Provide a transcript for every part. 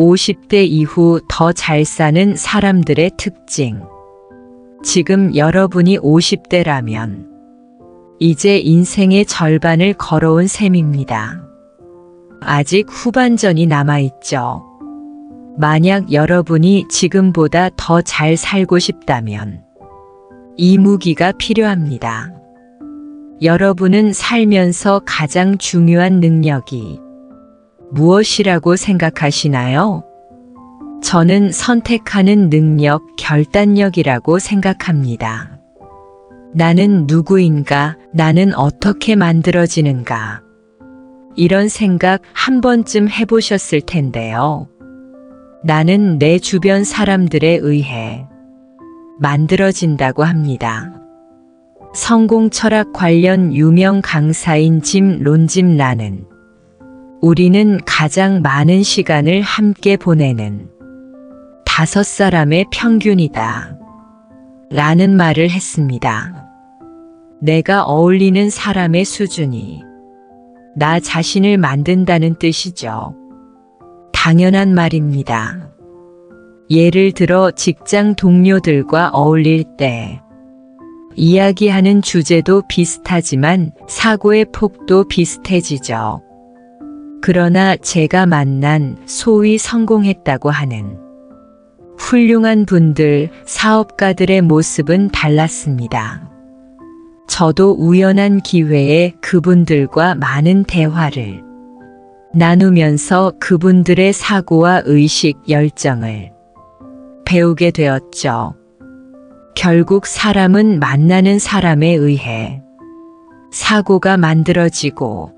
50대 이후 더 잘 사는 사람들의 특징. 지금 여러분이 50대라면 이제 인생의 절반을 걸어온 셈입니다. 아직 후반전이 남아있죠. 만약 여러분이 지금보다 더 잘 살고 싶다면 이 무기가 필요합니다. 여러분은 살면서 가장 중요한 능력이 무엇이라고 생각하시나요? 저는 선택하는 능력, 결단력이라고 생각합니다. 나는 누구인가? 나는 어떻게 만들어지는가? 이런 생각 한 번쯤 해보셨을 텐데요. 나는 내 주변 사람들에 의해 만들어진다고 합니다. 성공 철학 관련 유명 강사인 짐 론짐라는 우리는 가장 많은 시간을 함께 보내는 5사람의 평균이다 라는 말을 했습니다. 내가 어울리는 사람의 수준이 나 자신을 만든다는 뜻이죠. 당연한 말입니다. 예를 들어 직장 동료들과 어울릴 때 이야기하는 주제도 비슷하지만 사고의 폭도 비슷해지죠. 그러나 제가 만난 소위 성공했다고 하는 훌륭한 분들, 사업가들의 모습은 달랐습니다. 저도 우연한 기회에 그분들과 많은 대화를 나누면서 그분들의 사고와 의식, 열정을 배우게 되었죠. 결국 사람은 만나는 사람에 의해 사고가 만들어지고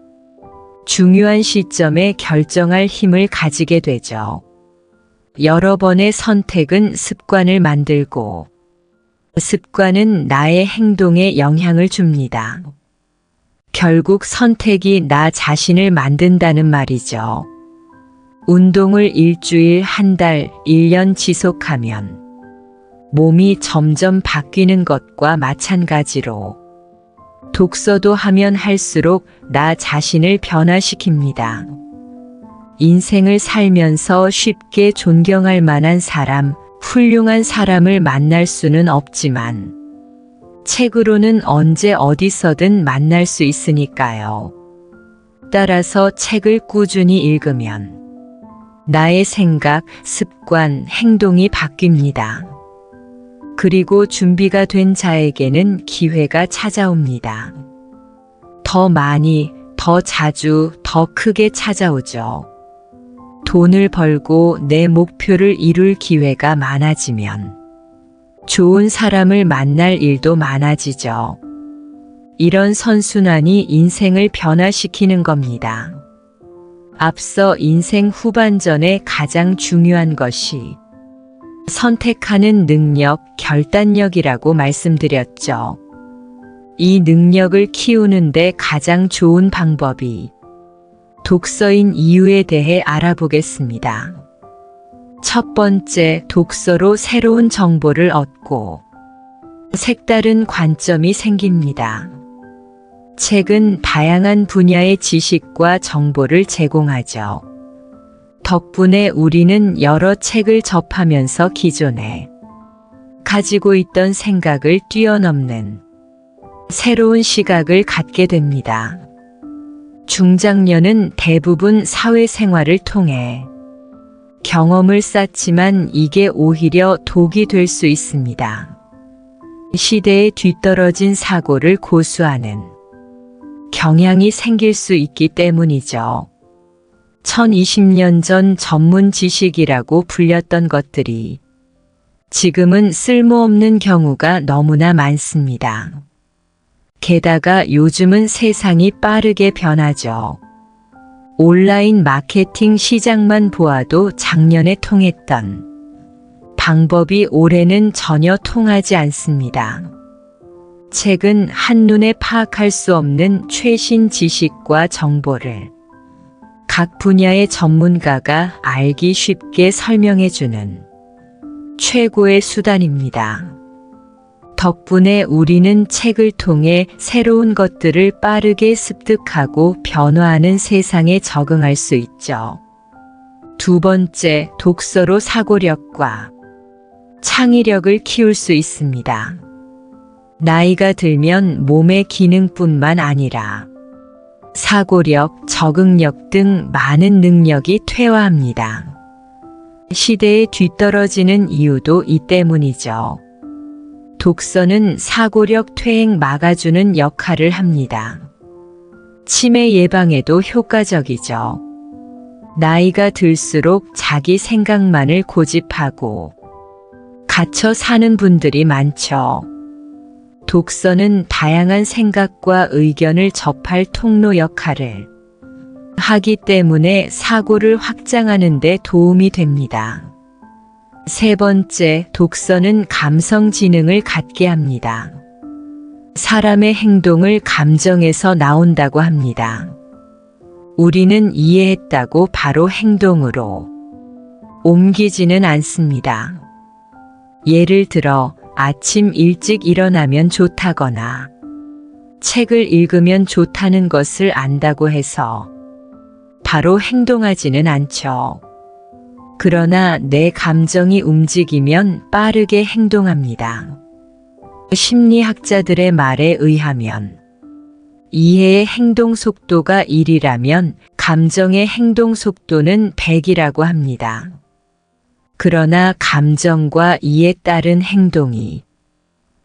중요한 시점에 결정할 힘을 가지게 되죠. 여러 번의 선택은 습관을 만들고 습관은 나의 행동에 영향을 줍니다. 결국 선택이 나 자신을 만든다는 말이죠. 운동을 일주일, 한 달, 1년 지속하면 몸이 점점 바뀌는 것과 마찬가지로 독서도 하면 할수록 나 자신을 변화시킵니다. 인생을 살면서 쉽게 존경할 만한 사람, 훌륭한 사람을 만날 수는 없지만 책으로는 언제 어디서든 만날 수 있으니까요. 따라서 책을 꾸준히 읽으면 나의 생각, 습관, 행동이 바뀝니다. 그리고 준비가 된 자에게는 기회가 찾아옵니다. 더 많이, 더 자주, 더 크게 찾아오죠. 돈을 벌고 내 목표를 이룰 기회가 많아지면 좋은 사람을 만날 일도 많아지죠. 이런 선순환이 인생을 변화시키는 겁니다. 앞서 인생 후반전에 가장 중요한 것이 선택하는 능력, 결단력이라고 말씀드렸죠. 이 능력을 키우는데 가장 좋은 방법이 독서인 이유에 대해 알아보겠습니다. 첫 번째, 독서로 새로운 정보를 얻고 색다른 관점이 생깁니다. 책은 다양한 분야의 지식과 정보를 제공하죠. 덕분에 우리는 여러 책을 접하면서 기존에 가지고 있던 생각을 뛰어넘는 새로운 시각을 갖게 됩니다. 중장년은 대부분 사회생활을 통해 경험을 쌓지만 이게 오히려 독이 될 수 있습니다. 시대에 뒤떨어진 사고를 고수하는 경향이 생길 수 있기 때문이죠. 1020년 전 전문 지식이라고 불렸던 것들이 지금은 쓸모없는 경우가 너무나 많습니다. 게다가 요즘은 세상이 빠르게 변하죠. 온라인 마케팅 시장만 보아도 작년에 통했던 방법이 올해는 전혀 통하지 않습니다. 책은 한눈에 파악할 수 없는 최신 지식과 정보를 각 분야의 전문가가 알기 쉽게 설명해주는 최고의 수단입니다. 덕분에 우리는 책을 통해 새로운 것들을 빠르게 습득하고 변화하는 세상에 적응할 수 있죠. 두 번째, 독서로 사고력과 창의력을 키울 수 있습니다. 나이가 들면 몸의 기능뿐만 아니라 사고력, 적응력 등 많은 능력이 퇴화합니다. 시대에 뒤떨어지는 이유도 이 때문이죠. 독서는 사고력 퇴행 막아주는 역할을 합니다. 치매 예방에도 효과적이죠. 나이가 들수록 자기 생각만을 고집하고 갇혀 사는 분들이 많죠. 독서는 다양한 생각과 의견을 접할 통로 역할을 하기 때문에 사고를 확장하는 데 도움이 됩니다. 세 번째, 독서는 감성 지능을 갖게 합니다. 사람의 행동을 감정에서 나온다고 합니다. 우리는 이해했다고 바로 행동으로 옮기지는 않습니다. 예를 들어 아침 일찍 일어나면 좋다거나 책을 읽으면 좋다는 것을 안다고 해서 바로 행동하지는 않죠. 그러나 내 감정이 움직이면 빠르게 행동합니다. 심리학자들의 말에 의하면 이해의 행동 속도가 1이라면 감정의 행동 속도는 100이라고 합니다. 그러나 감정과 이에 따른 행동이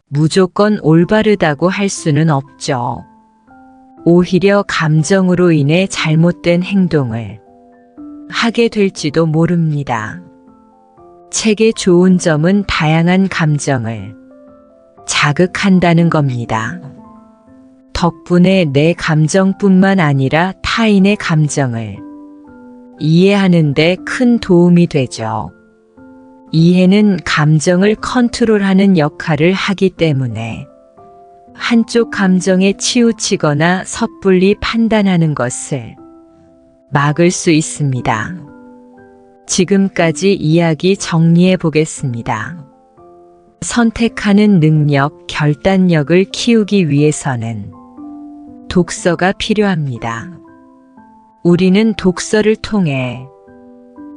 무조건 올바르다고 할 수는 없죠. 오히려 감정으로 인해 잘못된 행동을 하게 될지도 모릅니다. 책의 좋은 점은 다양한 감정을 자극한다는 겁니다. 덕분에 내 감정뿐만 아니라 타인의 감정을 이해하는 데 큰 도움이 되죠. 이해는 감정을 컨트롤하는 역할을 하기 때문에 한쪽 감정에 치우치거나 섣불리 판단하는 것을 막을 수 있습니다. 지금까지 이야기 정리해 보겠습니다. 선택하는 능력, 결단력을 키우기 위해서는 독서가 필요합니다. 우리는 독서를 통해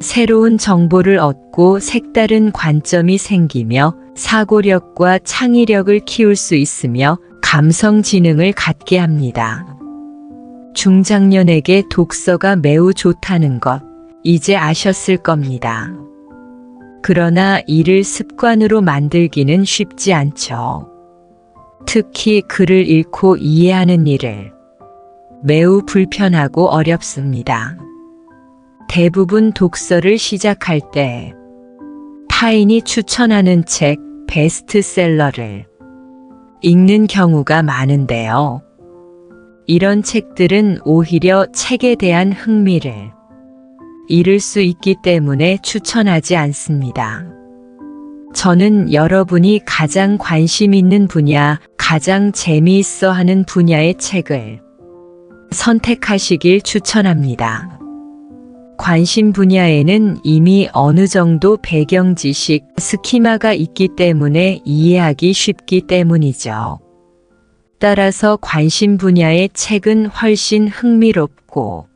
새로운 정보를 얻고 색다른 관점이 생기며 사고력과 창의력을 키울 수 있으며 감성 지능을 갖게 합니다. 중장년에게 독서가 매우 좋다는 것, 이제 아셨을 겁니다. 그러나 이를 습관으로 만들기는 쉽지 않죠. 특히 글을 읽고 이해하는 일을 매우 불편하고 어렵습니다. 대부분 독서를 시작할 때 타인이 추천하는 책, 베스트셀러를 읽는 경우가 많은데요. 이런 책들은 오히려 책에 대한 흥미를 잃을 수 있기 때문에 추천하지 않습니다. 저는 여러분이 가장 관심 있는 분야, 가장 재미있어 하는 분야의 책을 선택하시길 추천합니다. 관심 분야에는 이미 어느 정도 배경 지식, 스키마가 있기 때문에 이해하기 쉽기 때문이죠. 따라서 관심 분야의 책은 훨씬 흥미롭고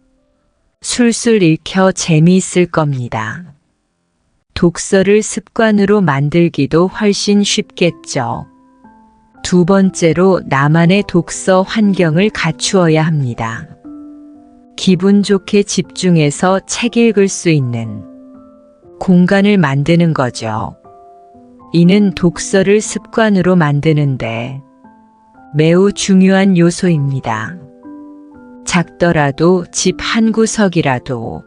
술술 읽혀 재미있을 겁니다. 독서를 습관으로 만들기도 훨씬 쉽겠죠. 두 번째로 나만의 독서 환경을 갖추어야 합니다. 기분 좋게 집중해서 책 읽을 수 있는 공간을 만드는 거죠. 이는 독서를 습관으로 만드는데 매우 중요한 요소입니다. 작더라도 집 한 구석이라도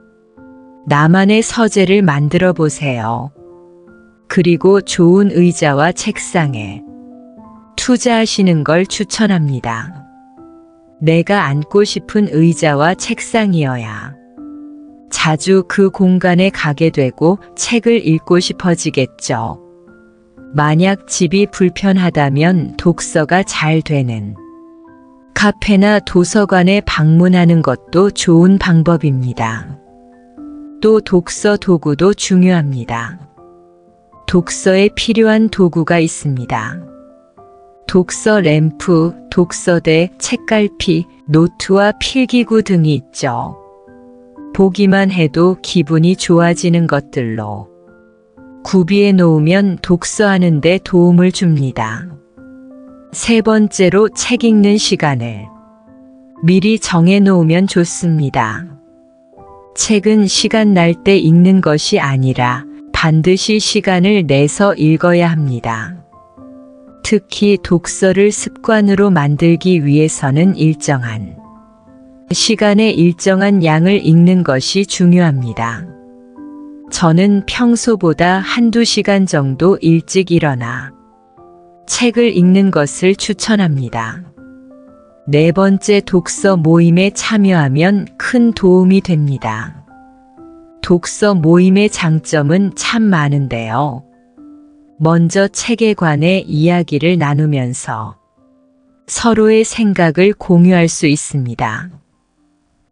나만의 서재를 만들어 보세요. 그리고 좋은 의자와 책상에 투자하시는 걸 추천합니다. 내가 앉고 싶은 의자와 책상이어야 자주 그 공간에 가게 되고 책을 읽고 싶어지겠죠. 만약 집이 불편하다면 독서가 잘 되는 카페나 도서관에 방문하는 것도 좋은 방법입니다. 또 독서 도구도 중요합니다. 독서에 필요한 도구가 있습니다. 독서 램프, 독서대, 책갈피, 노트와 필기구 등이 있죠. 보기만 해도 기분이 좋아지는 것들로 구비해 놓으면 독서하는 데 도움을 줍니다. 세 번째로 책 읽는 시간을 미리 정해 놓으면 좋습니다. 책은 시간 날 때 읽는 것이 아니라 반드시 시간을 내서 읽어야 합니다. 특히 독서를 습관으로 만들기 위해서는 일정한 시간에 일정한 양을 읽는 것이 중요합니다. 저는 평소보다 한두 시간 정도 일찍 일어나 책을 읽는 것을 추천합니다. 네 번째, 독서 모임에 참여하면 큰 도움이 됩니다. 독서 모임의 장점은 참 많은데요. 먼저 책에 관해 이야기를 나누면서 서로의 생각을 공유할 수 있습니다.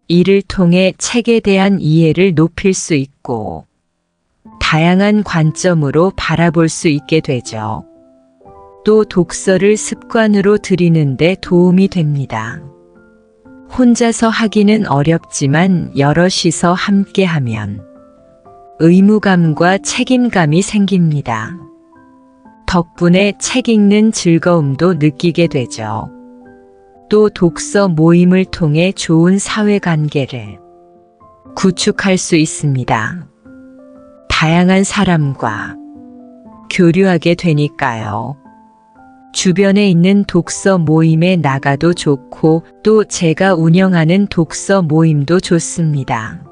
이를 통해 책에 대한 이해를 높일 수 있고 다양한 관점으로 바라볼 수 있게 되죠. 또 독서를 습관으로 들이는 데 도움이 됩니다. 혼자서 하기는 어렵지만 여럿이서 함께하면 의무감과 책임감이 생깁니다. 덕분에 책 읽는 즐거움도 느끼게 되죠. 또 독서 모임을 통해 좋은 사회관계를 구축할 수 있습니다. 다양한 사람과 교류하게 되니까요. 주변에 있는 독서 모임에 나가도 좋고 또 제가 운영하는 독서 모임도 좋습니다.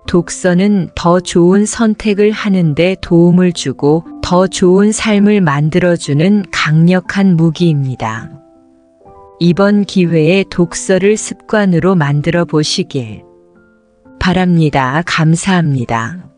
독서는 더 좋은 선택을 하는데 도움을 주고 더 좋은 삶을 만들어주는 강력한 무기입니다. 이번 기회에 독서를 습관으로 만들어 보시길 바랍니다. 감사합니다.